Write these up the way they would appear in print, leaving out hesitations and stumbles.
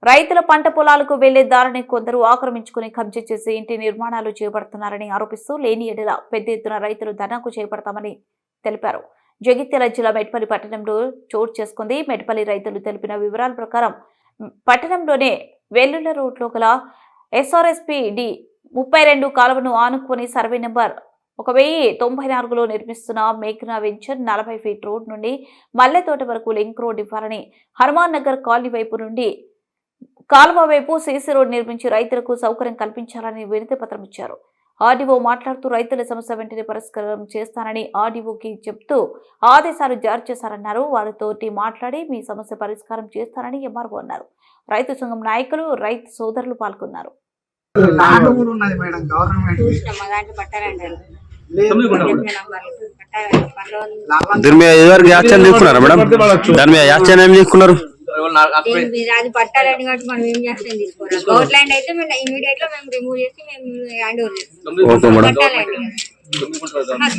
రైతుల పంట పొలాలకు వెళ్లే దారిని కొందరు ఆక్రమించుకుని కబ్జా చేసి ఇంటి నిర్మాణాలు చేపడుతున్నారని ఆరోపిస్తూ లేని ఎడల పెద్ద ఎత్తున రైతులు ధర్నాకు చేపడతామని తెలిపారు. జగిత్యాల జిల్లా మెట్పల్లి పట్టణంలో చోటు చేసుకుంది. మెట్పల్లి రైతులు తెలిపిన వివరాల ప్రకారం పట్టణంలోనే వెల్లుల రోడ్లో గల ఎస్ఆర్ఎస్పీ డి 32 కాలువను ఆనుకుని సర్వే నెంబర్ 1094లో నిర్మిస్తున్న మేఘనా వెంచర్ 40 ఫీట్ రోడ్ నుండి మల్లెతోట వరకు లింక్ రోడ్ ఇవ్వాలని, హనుమాన్ నగర్ కాలనీ వైపు నుండి కాలువ వైపు సీసీ రోడ్ నిర్మించి రైతులకు సౌకర్యం కల్పించాలని వినతి పత్రం ఇచ్చారు. ఆర్డీఓ మాట్లాడుతూ రైతుల సమస్య వెంటనే పరిష్కారం చేస్తానని ఆర్డీఓకి చెప్తూ ఆదేశాలు జారీ చేశారన్నారు. వారితోటి మాట్లాడి మీ సమస్య పరిష్కారం చేస్తానని ఎంఆర్ఓ అన్నారు. రైతు సంఘం నాయకులు, రైతు సోదరులు పాల్గొన్నారు. అది పట్టాలని కాబట్టి మనం ఏం చేస్తాం తీసుకోవాలి. గౌట్ ల్యాండ్ అయితే మేము ఇమీడియట్ గా మేము రిమూవ్ చేసి మేము హ్యాండ్ ఓవర్ చేస్తాం. పట్టాలండి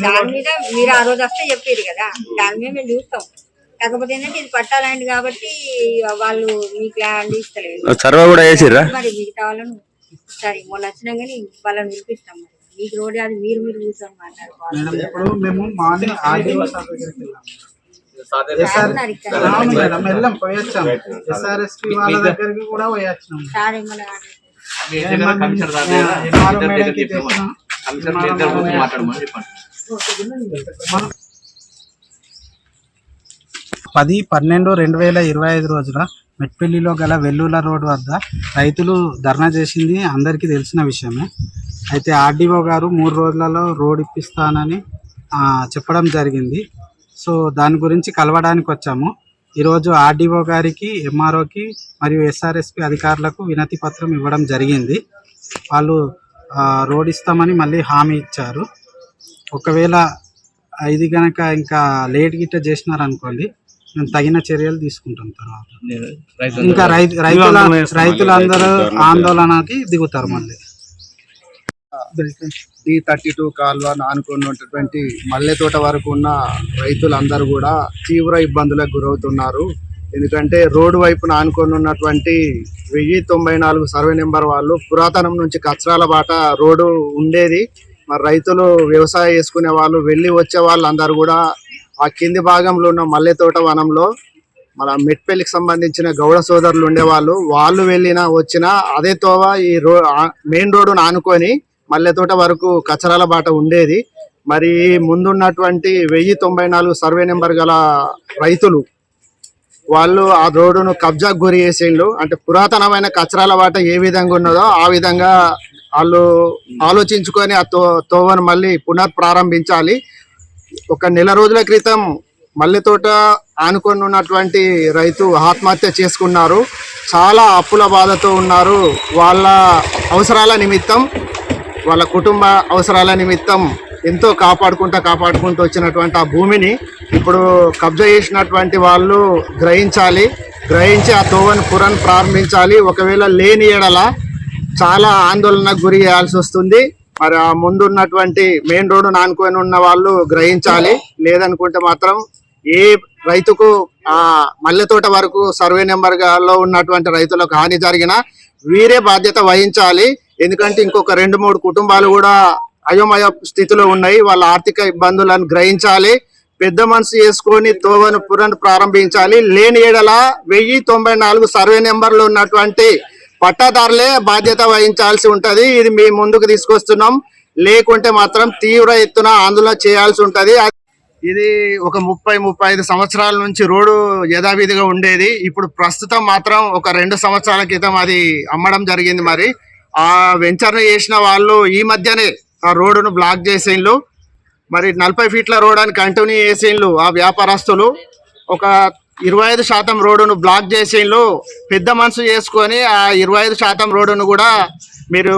దాని మీద మీరు ఆ రోజు వస్తే చెప్పారు కదా, దాని మీద మేము చూస్తాం. కాకపోతే ఏంటంటే ఇది పట్టాలండి కాబట్టి వాళ్ళు మీకు ల్యాండ్ ఇస్తలేదు. సర్వే కూడా చేసిర్రా మరి మిగతా వాళ్ళను సరే మొన్న వచ్చినా కానీ వాళ్ళని పిలిపిస్తాం. మరి మీకు రోడ్ అది మీరు కూర్చొని మాట్లాడుకోవాలి. మేము మార్నింగ్ ఎస్ఆర్ఎస్పీ వాళ్ళ దగ్గరికి కూడా పోయొచ్చాం. పది 12/2025 రోజున మెట్పల్లిలో గల వెల్లుల రోడ్ వద్ద రైతులు ధర్నా చేసింది అందరికీ తెలిసిన విషయమే. అయితే ఆర్డీఓ గారు 3 రోజులలో రోడ్ ఇప్పిస్తానని చెప్పడం జరిగింది. సో దాని గురించి కలవడానికి వచ్చాము. ఈరోజు ఆర్డీఓ గారికి, ఎంఆర్ఓకి మరియు ఎస్ఆర్ఎస్పి అధికారులకు వినతి పత్రం ఇవ్వడం జరిగింది. వాళ్ళు రోడ్ ఇస్తామని మళ్ళీ హామీ ఇచ్చారు. ఒకవేళ ఇది కనుక ఇంకా లేట్ గిట్ట చేసినారనుకోండి, మేము తగిన చర్యలు తీసుకుంటాం. తర్వాత ఇంకా రైతులందరూ ఆందోళనకి దిగుతారు. మళ్ళీ D32 కాల్వ ఆనుకున్నటువంటి మల్లెతోట వరకు ఉన్న రైతులందరూ కూడా తీవ్ర ఇబ్బందులకు గురవుతున్నారు. ఎందుకంటే రోడ్డు వైపున ఆనుకొని ఉన్నటువంటి 1094 సర్వే నెంబర్ వాళ్ళు పురాతనం నుంచి కచరాల బాట రోడ్డు ఉండేది. మరి రైతులు వ్యవసాయం చేసుకునే వాళ్ళు, వెళ్ళి వచ్చే వాళ్ళు అందరూ కూడా ఆ కింది భాగంలో ఉన్న మల్లెతోట వనంలో మన మెట్పల్లికి సంబంధించిన గౌడ సోదరులు ఉండేవాళ్ళు. వాళ్ళు వచ్చినా అదే తోవ ఈ మెయిన్ రోడ్డును ఆనుకొని మల్లెతోట వరకు కచరాల బాట ఉండేది. మరి ముందున్నటువంటి 1094 సర్వే నెంబర్ గల రైతులు వాళ్ళు ఆ రోడ్డును కబ్జాకు గురి చేసిండ్రు. అంటే పురాతనమైన కచరాల బాట ఏ విధంగా ఉన్నదో ఆ విధంగా వాళ్ళు ఆలోచించుకొని ఆ తోవను మళ్ళీ పునఃప్రారంభించాలి. ఒక నెల రోజుల క్రితం మల్లెతోట ఆనుకొని ఉన్నటువంటి రైతు ఆత్మహత్య చేసుకున్నారు. చాలా అప్పుల బాధతో ఉన్నారు. వాళ్ళ అవసరాల నిమిత్తం, వాళ్ళ కుటుంబ అవసరాల నిమిత్తం ఎంతో కాపాడుకుంటూ వచ్చినటువంటి ఆ భూమిని ఇప్పుడు కబ్జా చేసినటువంటి వాళ్ళు గ్రహించి ఆ తోవను ప్రారంభించాలి. ఒకవేళ లేని ఎడల చాలా ఆందోళనకు గురి చేయాల్సి వస్తుంది. మరి ఆ ముందున్నటువంటి మెయిన్ రోడ్డు ఆనుకొని ఉన్న వాళ్ళు గ్రహించాలి. లేదనుకుంటే మాత్రం ఏ రైతుకు ఆ మల్లెతోట వరకు సర్వే నెంబర్ లో ఉన్నటువంటి రైతులకు హాని జరిగినా వీరే బాధ్యత వహించాలి. ఎందుకంటే ఇంకొక 2-3 కుటుంబాలు కూడా అయోమయ స్థితిలో ఉన్నాయి. వాళ్ళ ఆర్థిక ఇబ్బందులను గ్రహించాలి. పెద్ద మనసు చేసుకొని తోవను ప్రారంభించాలి. లేని ఏడల 1094 సర్వే నెంబర్లో ఉన్నటువంటి పట్టాదారులే బాధ్యత వహించాల్సి ఉంటది. ఇది మీ ముందుకు తీసుకొస్తున్నాం. లేకుంటే మాత్రం తీవ్ర ఎత్తున ఆందోళన చేయాల్సి ఉంటది. ఇది ఒక 30-35 సంవత్సరాల నుంచి రోడ్డు యథావిధిగా ఉండేది. ఇప్పుడు ప్రస్తుతం మాత్రం ఒక 2 సంవత్సరాల క్రితం అది అమ్మడం జరిగింది. మరి ఆ వెంచర్ను చేసిన వాళ్ళు ఈ మధ్యనే ఆ రోడ్డును బ్లాక్ చేసేళ్ళు. మరి 40 ఫీట్ల రోడ్ అని కంటిన్యూ చేసేళ్ళు ఆ వ్యాపారస్తులు. ఒక 25% రోడ్డును బ్లాక్ చేసేళ్ళు. పెద్ద మనసు చేసుకొని ఆ 25% రోడ్డును కూడా మీరు